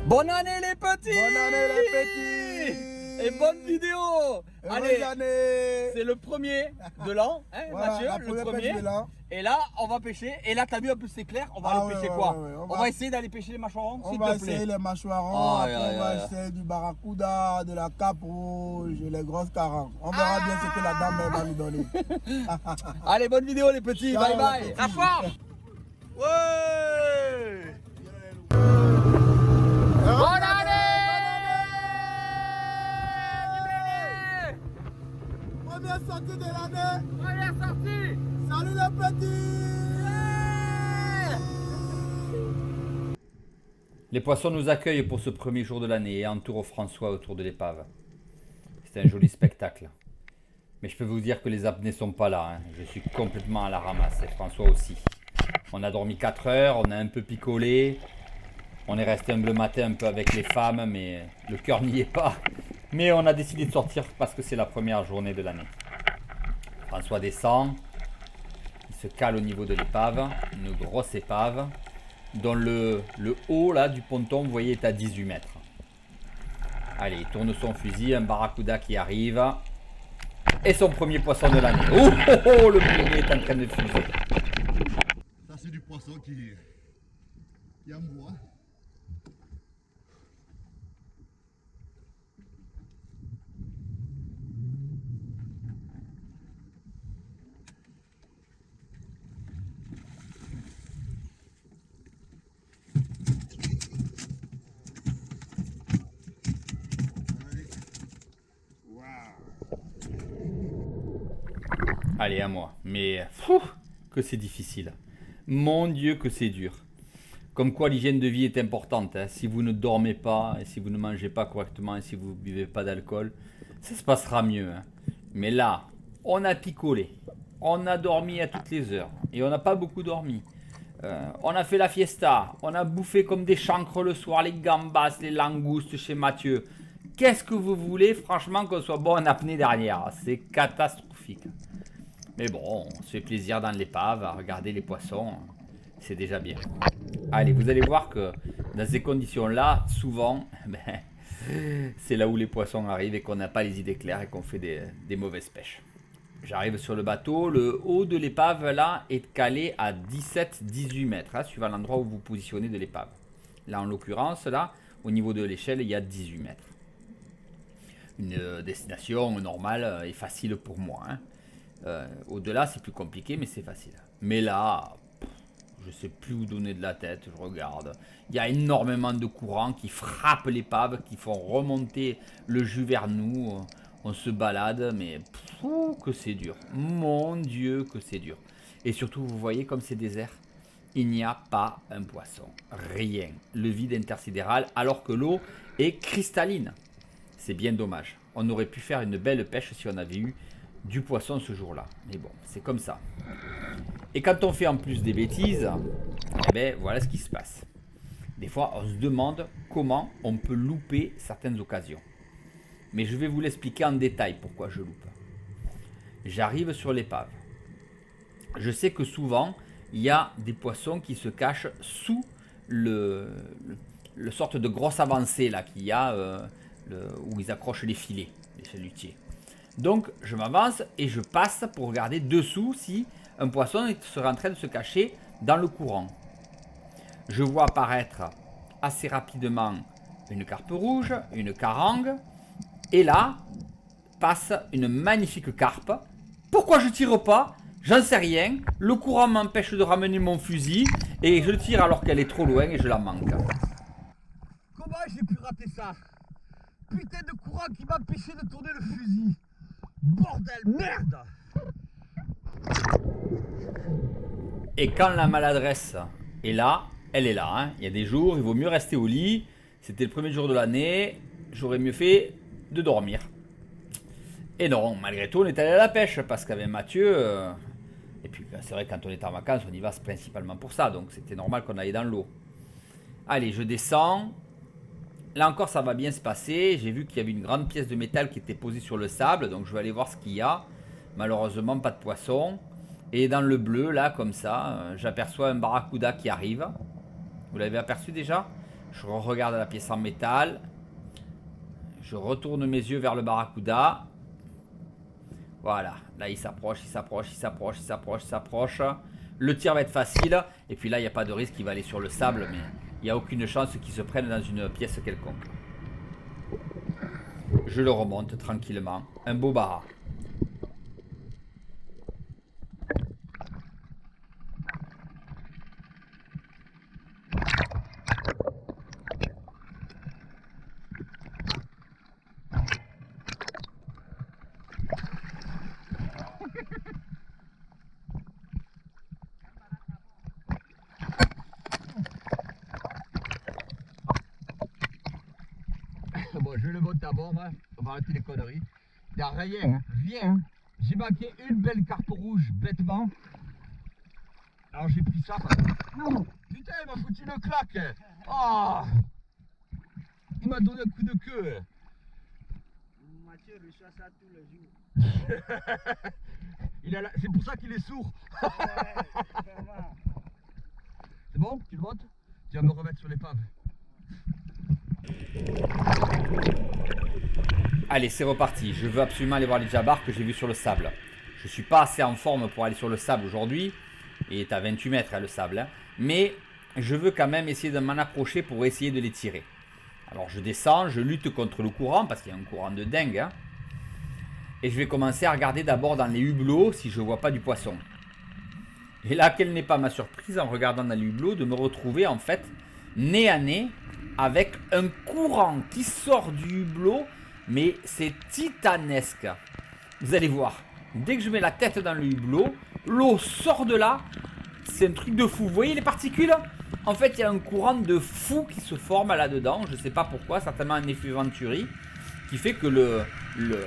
Bonne année les petits! Bonne année les petits! Et bonne vidéo! Allez, année! c'est le premier de l'an, hein, Voilà, Mathieu, la le première premier. pêche de l'an. Et là, on va pêcher. Et là, t'as vu un peu c'est clair? On va aller pêcher ouais, quoi? ouais, on va essayer d'aller pêcher les mâchoirons, On s'il va te plaît. essayer les mâchoirons, Aïe, après aïe, on va aïe. essayer du barracuda, de la cape rouge et les grosses carangues. On verra bien ce que la dame elle va nous donner. Allez, bonne vidéo les petits, Ciao, bye bye! les petits. La forme! Ouais! Bonne année! Première sortie de l'année. Première sortie! Salut les petits! Les poissons nous accueillent pour ce premier jour de l'année et entourent François autour de l'épave. C'est un joli spectacle. Mais je peux vous dire que les apnées sont pas là, hein. Je suis complètement à la ramasse et François aussi. On a dormi 4 heures, on a un peu picolé. On est resté un bleu matin un peu avec les femmes, mais le cœur n'y est pas. Mais on a décidé de sortir parce que c'est la première journée de l'année. François descend. Il se cale au niveau de l'épave, une grosse épave, dont le haut là, du ponton, vous voyez, est à 18 mètres. Allez, il tourne son fusil, un barracuda qui arrive. Et son premier poisson de l'année. Oh, oh, oh, le premier est en train de fuser. Ça c'est du poisson qui en boit. Allez, à moi. Mais, fou, que c'est difficile. Mon Dieu, que c'est dur. Comme quoi l'hygiène de vie est importante, hein. Si vous ne dormez pas, et si vous ne mangez pas correctement, et si vous ne buvez pas d'alcool, ça se passera mieux, hein. Mais là, on a picolé. On a dormi à toutes les heures. Et on n'a pas beaucoup dormi. On a fait la fiesta. On a bouffé comme des chancres le soir, les gambas, les langoustes chez Mathieu. Qu'est-ce que vous voulez, franchement, qu'on soit bon en apnée derrière? C'est catastrophique. Mais bon, on se fait plaisir dans l'épave à regarder les poissons. C'est déjà bien. Allez, vous allez voir que dans ces conditions-là, souvent, c'est là où les poissons arrivent et qu'on n'a pas les idées claires et qu'on fait des mauvaises pêches. J'arrive sur le bateau. Le haut de l'épave, là, est calé à 17-18 mètres, hein, suivant l'endroit où vous positionnez de l'épave. Là, en l'occurrence, là, au niveau de l'échelle, il y a 18 mètres. Une destination normale et facile pour moi, hein. Au-delà, c'est plus compliqué, mais c'est facile. Mais là, je sais plus où donner de la tête, je regarde. Il y a énormément de courants qui frappent l'épave, qui font remonter le jus vers nous. On se balade, mais que c'est dur. Mon Dieu, que c'est dur. Et surtout, vous voyez comme c'est désert. Il n'y a pas un poisson. Rien. Le vide intersidéral, alors que l'eau est cristalline. C'est bien dommage. On aurait pu faire une belle pêche si on avait eu du poisson ce jour-là. Mais bon, c'est comme ça. Et quand on fait en plus des bêtises, eh ben, voilà ce qui se passe. Des fois, on se demande comment on peut louper certaines occasions. Mais je vais vous l'expliquer en détail pourquoi je loupe. J'arrive sur l'épave. Je sais que souvent, il y a des poissons qui se cachent sous le sorte de grosse avancée là qu'il y a où ils accrochent les filets, les chalutiers. Donc je m'avance et je passe pour regarder dessous si un poisson serait en train de se cacher dans le courant. Je vois apparaître assez rapidement une carpe rouge, une carangue, et là passe une magnifique carpe. Pourquoi je tire pas? J'en sais rien. Le courant m'empêche de ramener mon fusil et je tire alors qu'elle est trop loin et je la manque. Comment j'ai pu rater ça? Putain de courant qui m'empêchait de tourner le fusil. Bordel, merde! Et quand la maladresse est là, elle est là, hein. Il y a des jours, il vaut mieux rester au lit. C'était le premier jour de l'année, j'aurais mieux fait de dormir. Et non, malgré tout, on est allé à la pêche parce qu'avec Mathieu, et puis c'est vrai que quand on est en vacances, on y va principalement pour ça, donc c'était normal qu'on aille dans l'eau. Allez, je descends. Là encore, ça va bien se passer. J'ai vu qu'il y avait une grande pièce de métal qui était posée sur le sable. Donc, je vais aller voir ce qu'il y a. Malheureusement, pas de poisson. Et dans le bleu, là, comme ça, j'aperçois un barracuda qui arrive. Vous l'avez aperçu déjà? Je regarde la pièce en métal. Je retourne mes yeux vers le barracuda. Voilà, là il s'approche, il s'approche, il s'approche, il s'approche, il s'approche. Le tir va être facile. Et puis là, il n'y a pas de risque, il va aller sur le sable. Mais il n'y a aucune chance qu'il se prenne dans une pièce quelconque. Je le remonte tranquillement. Un beau barra. Bon, je le monte d'abord, on va arrêter les conneries. Il n'y a rien, rien. J'ai manqué une belle carte rouge, bêtement. Alors j'ai pris ça. Putain, il m'a foutu une claque. Oh, il m'a donné un coup de queue. Mathieu reçoit ça tous les jours. C'est pour ça qu'il est sourd. Vraiment. C'est bon? Tu le montes? Tu vas me remettre sur l'épave. Allez, c'est reparti. Je veux absolument aller voir les jabars que j'ai vus sur le sable. Je suis pas assez en forme pour aller sur le sable aujourd'hui. Il est à 28 mètres, hein, le sable. Hein. Mais je veux quand même essayer de m'en approcher pour essayer de les tirer. Alors je descends, je lutte contre le courant parce qu'il y a un courant de dingue. Hein. Et je vais commencer à regarder d'abord dans les hublots si je vois pas du poisson. Et là, quelle n'est pas ma surprise en regardant dans les hublots de me retrouver en fait nez à nez avec un courant qui sort du hublot. Mais c'est titanesque. Vous allez voir. Dès que je mets la tête dans le hublot, l'eau sort de là. C'est un truc de fou. Vous voyez les particules? En fait, il y a un courant de fou qui se forme là-dedans. Je ne sais pas pourquoi. Certainement un effet Venturi qui fait que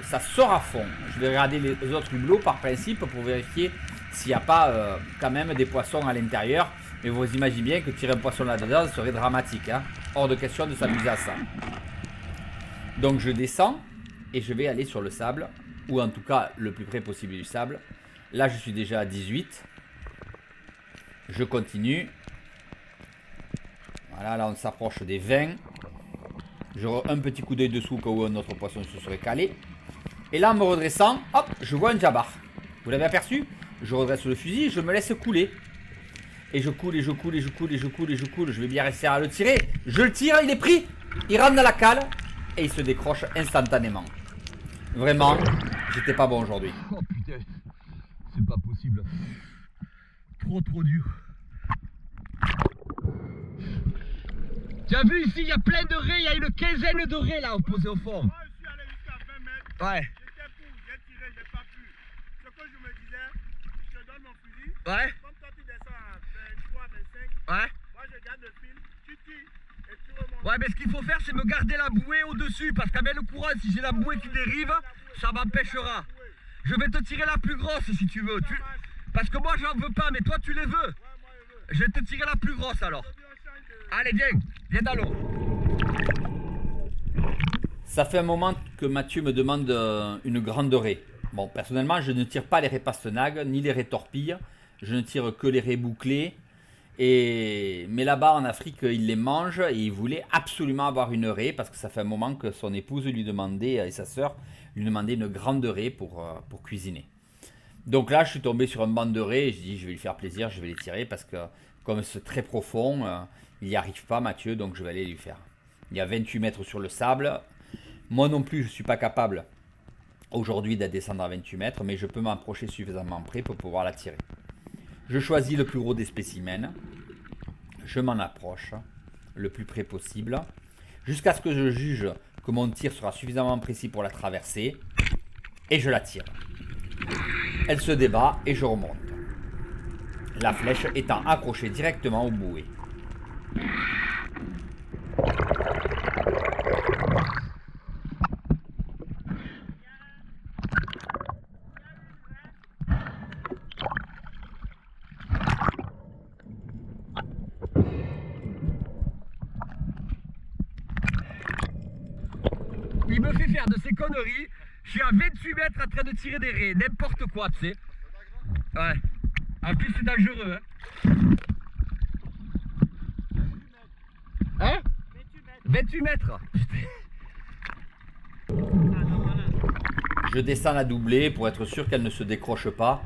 ça sort à fond. Je vais regarder les autres hublots par principe pour vérifier s'il n'y a pas quand même des poissons à l'intérieur. Mais vous imaginez bien que tirer un poisson là-dedans serait dramatique. Hein. Hors de question de s'amuser à ça. Donc je descends et je vais aller sur le sable, ou en tout cas le plus près possible du sable. Là je suis déjà à 18. Je continue. Voilà, là on s'approche des 20. Un petit coup d'œil dessous au cas où un autre poisson se serait calé. Et là en me redressant, hop, je vois un jabar. Vous l'avez aperçu? Je redresse le fusil et je me laisse couler. Et je coule et je coule et je coule et je coule et je coule. Je vais bien réussir à le tirer. Je le tire, il est pris. Il rentre dans la cale. Et il se décroche instantanément. Vraiment, j'étais pas bon aujourd'hui. Oh putain, c'est pas possible. Trop dur. Tu as vu ici, il y a plein de raies, il y a une quinzaine de raies là opposées au fond. Moi, je suis allé jusqu'à 20 mètres. Ouais. J'étais pour, j'ai tiré, j'ai pas pu. Ce que je me disais, je te donne mon fusil. Ouais. Comme toi, tu descends à 23, 25. Ouais. Moi, je garde le fil, tu tires et tu remontes. Ouais, mais ce qu'il faut faire, c'est me garder la bouée au-dessus. Parce qu'avec le courant, si j'ai la bouée qui dérive, ça m'empêchera. Je vais te tirer la plus grosse si tu veux. Parce que moi, j'en veux pas, mais toi, tu les veux. Ouais, moi, je veux. Je vais te tirer la plus grosse alors. Aujourd'hui, on change de... Allez, viens dans l'eau. Ça fait un moment que Mathieu me demande une grande raie. Bon, personnellement, je ne tire pas les raies pastenagues, ni les raies torpilles. Je ne tire que les raies bouclées. Mais là-bas en Afrique, il les mange et il voulait absolument avoir une raie parce que ça fait un moment que son épouse lui demandait, et sa soeur lui demandait une grande raie pour cuisiner. Donc là, je suis tombé sur un banc de raies et je dis je vais lui faire plaisir, je vais les tirer parce que comme c'est très profond, il n'y arrive pas Mathieu, donc je vais aller lui faire. Il y a 28 mètres sur le sable. Moi non plus, je ne suis pas capable aujourd'hui de descendre à 28 mètres, mais je peux m'approcher suffisamment près pour pouvoir la tirer. Je choisis le plus gros des spécimens. Je m'en approche le plus près possible jusqu'à ce que je juge que mon tir sera suffisamment précis pour la traverser et je la tire. Elle se débat et je remonte. La flèche étant accrochée directement au bouée. Il me fait faire de ces conneries. Je suis à 28 mètres en train de tirer des raies, n'importe quoi, tu sais. Ouais. En plus, c'est dangereux, hein. Hein? 28 mètres. Je descends la doublée pour être sûr qu'elle ne se décroche pas.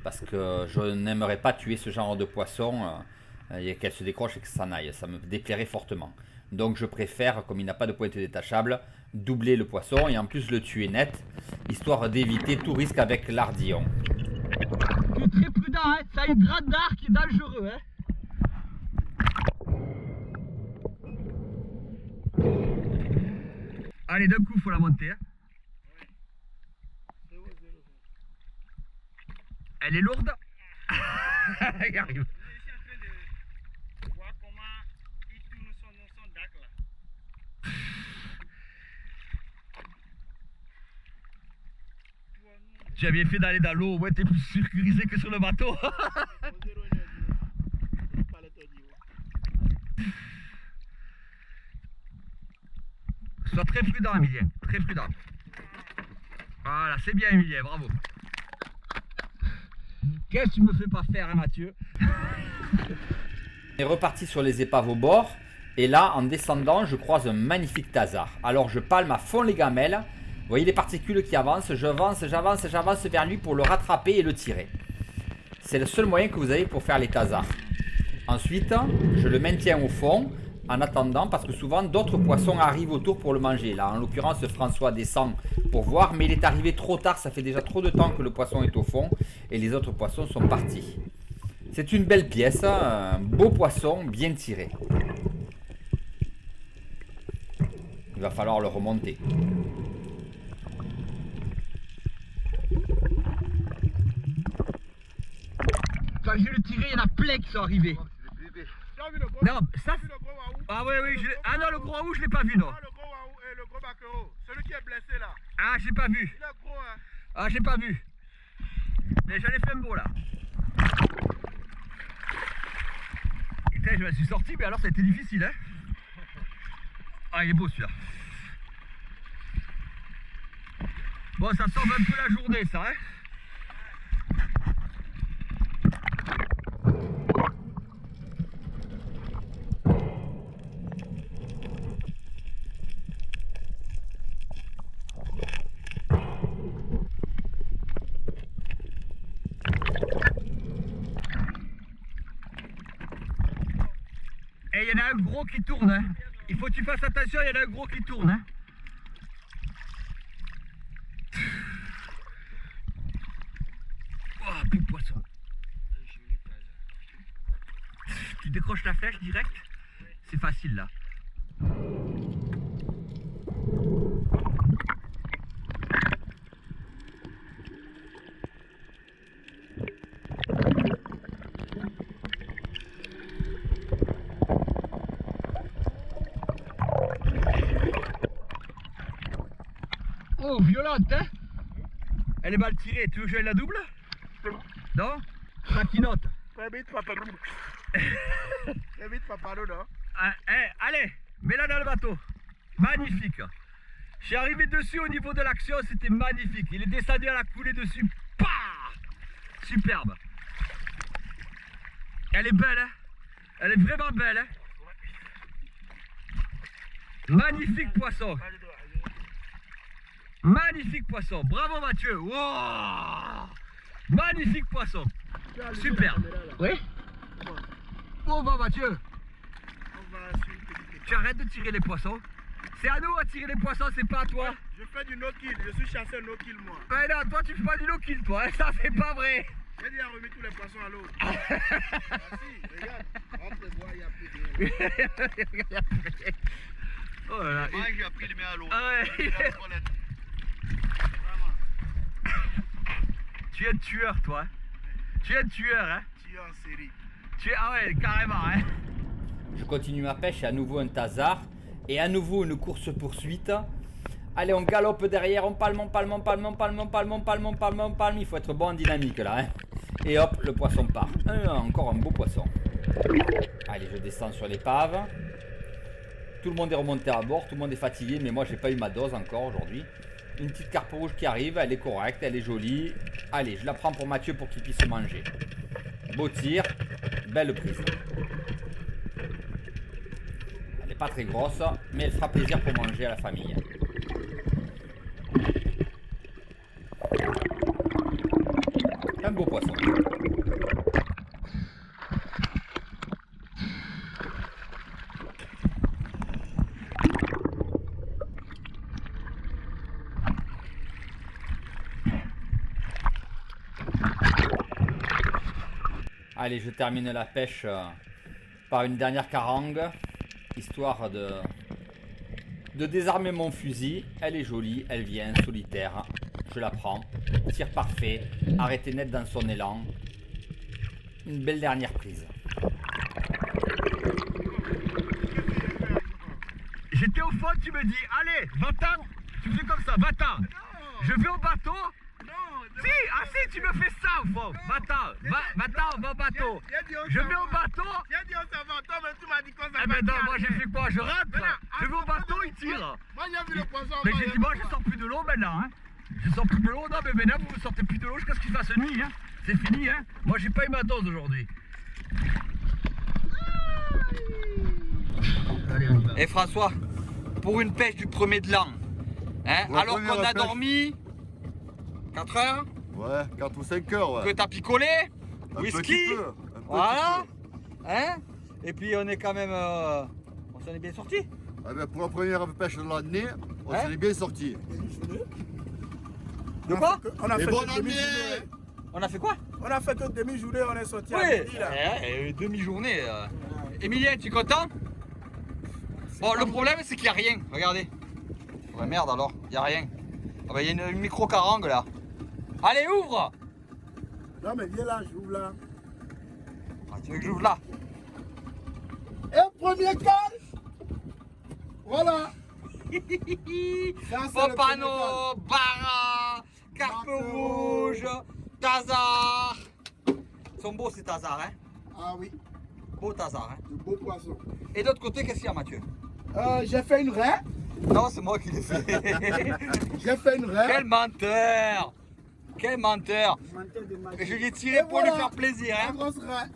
Parce que je n'aimerais pas tuer ce genre de poisson et qu'elle se décroche et que ça s'en aille. Ça me déplairait fortement. Donc je préfère, comme il n'a pas de pointe détachable, doubler le poisson et en plus le tuer net. Histoire d'éviter tout risque avec l'ardillon. Tu es très prudent, hein. Ça a une grande d'arc qui est dangereux, hein. Allez, d'un coup, faut la monter. Hein. Elle est lourde. Il arrive. Je suis en train de voir comment il tourne son dac là. Tu as bien fait d'aller dans l'eau, ouais, t'es plus sécurisé que sur le bateau. Sois très prudent, Emilien, très prudent. Voilà, c'est bien, Emilien, bravo. Qu'est-ce que tu me fais pas faire, hein, Mathieu? On est reparti sur les épaves au bord. Et là, en descendant, je croise un magnifique tasard. Alors je palme à fond les gamelles. Vous voyez les particules qui avancent. J'avance vers lui pour le rattraper et le tirer. C'est le seul moyen que vous avez pour faire les tasards. Ensuite, je le maintiens au fond en attendant parce que souvent d'autres poissons arrivent autour pour le manger. Là, en l'occurrence, François descend pour voir, mais il est arrivé trop tard. Ça fait déjà trop de temps que le poisson est au fond et les autres poissons sont partis. C'est une belle pièce, un beau poisson bien tiré. Il va falloir le remonter. Quand je le tirais, il y en a plein qui sont arrivés. Tu as vu le gros? Non, ça. Tu as vu le gros waouh? Ah oui, oui. Ah non, le gros waouh, je l'ai pas vu, non. Ah, le gros waouh et le gros baquereau. Celui qui est blessé là. Ah, j'ai pas vu. Il est gros, hein. Ah, j'ai pas vu. Mais j'en ai fait un beau là. Putain, je me suis sorti, mais alors ça a été difficile, hein. Ah, il est beau celui-là. Bon, ça sauve un peu la journée, ça, hein. Et il y en a un gros qui tourne, hein. Il faut que tu fasses attention, il y en a un gros qui tourne, hein. Oh, plus de poisson. Tu décroches la flèche direct. C'est facile là. Oh, violente, hein. Elle est mal tirée. Tu veux que je la double? Non? Traquinote. Très vite, papa. Très vite, papa, non? Ah, allez, mets-la dans le bateau. Magnifique. Je suis arrivé dessus au niveau de l'action, c'était magnifique. Il est descendu à la coulée dessus. Pah! Superbe. Elle est belle, hein. Elle est vraiment belle, hein. Magnifique poisson. Magnifique poisson. Bravo Mathieu. Wow! Magnifique poisson. Super. Oui? Bon va Mathieu. On va sur une petite étape. Tu arrêtes de tirer les poissons. C'est à nous à tirer les poissons, c'est pas à toi. Je fais du no-kill. Je suis chasseur no-kill, moi. Mais non, toi tu fais pas du no-kill toi. Ça c'est pas vrai. J'ai déjà remis tous les poissons à l'eau. Ah si, regarde. Entre les bois, il n'y a plus rien. Oh là là. Moi, j'ai appris les mains à l'eau. Ah ouais. Vraiment. Tu es un tueur toi. Tu es un tueur hein. Tu es en série. Tu es... Ah ouais, carrément hein. Je continue ma pêche et à nouveau un tasard. Et à nouveau une course-poursuite. Allez, on galope derrière, on palme. Il faut être bon en dynamique là. Hein. Et hop, le poisson part. Encore un beau poisson. Allez, je descends sur l'épave. Tout le monde est remonté à bord, tout le monde est fatigué, mais moi j'ai pas eu ma dose encore aujourd'hui. Une petite carpe rouge qui arrive, elle est correcte, elle est jolie. Allez, je la prends pour Mathieu pour qu'il puisse manger. Beau tir, belle prise. Elle est pas très grosse, mais elle fera plaisir pour manger à la famille. Un beau poisson. Allez, je termine la pêche par une dernière carangue, histoire de désarmer mon fusil. Elle est jolie, elle vient solitaire. Je la prends, tir parfait, arrêté net dans son élan. Une belle dernière prise. J'étais au fond, tu me dis, allez, va-t'en. Tu fais comme ça, va-t'en. Je vais au bateau. Si, ah si, tu me fais ça au fond. Va-t'en, va au bateau. Je vais au bateau. J'ai dit on s'en va, toi mais tu m'as dit qu'on s'en va. Eh ben non, moi j'ai fait quoi? Je rentre. Je vais au bateau, il tire. Moi j'ai vu le poisson. Mais j'ai dit, moi je sors plus de l'eau maintenant. Hein. Je sors plus de l'eau, non mais maintenant vous ne sortez plus de l'eau jusqu'à ce qu'il fasse nuit. Hein. C'est fini, hein. Moi j'ai pas eu ma dose aujourd'hui. Allez, on y va. Et François, pour une pêche du premier de l'an, hein, Pour la alors première qu'on a pêche. dormi 4 heures, Ouais, 4 ou 5 heures, ouais. que t'as picolé, Un whisky, petit peu, un petit voilà, peu. hein, et puis on est quand même, on s'en est bien sorti. Ah ben, pour la première pêche de l'année, on Hein s'en est bien sorti. De quoi? On a Et fait bonne que année! demi-journée. On a fait quoi? On a fait que demi-journée, on est sorti à Oui, midi là. demi-journée. Emilien, tu es content? Bon, le problème c'est qu'il n'y a rien, regardez. Ouais, merde alors, il n'y a rien. Ah bah, il y a une micro-carangue là. Allez, ouvre! Non mais viens là, j'ouvre là. Ah, tu veux que j'ouvre là? Et premier calme. Voilà. Ça, c'est le premier Popano, calme. Bara, Carpe Marteau. Rouge, Tazar. Ils sont beaux ces Tazars, hein? Ah oui, Beaux Tazars, hein? de beaux poissons. Et de l'autre côté, qu'est-ce qu'il y a, Mathieu? J'ai fait une raie. Non, c'est moi qui l'ai fait. J'ai fait une raie. Quel menteur! Quel menteur! Et je l'ai tiré Et pour voilà. lui faire plaisir, La hein? grosse raie.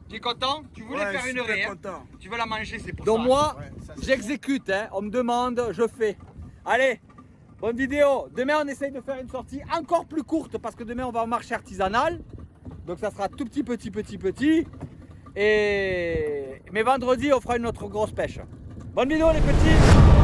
Tu es content? Tu voulais Ouais, faire je une suis très raie, hein? content. Tu veux la manger, c'est pour Donc ça. moi, Ouais, ça, c'est j'exécute, hein. On me demande, je fais. Allez, bonne vidéo. Demain, on essaye de faire une sortie encore plus courte parce que demain, on va au marché artisanal. Donc ça sera tout petit. Mais vendredi, on fera une autre grosse pêche. Bonne vidéo les petits.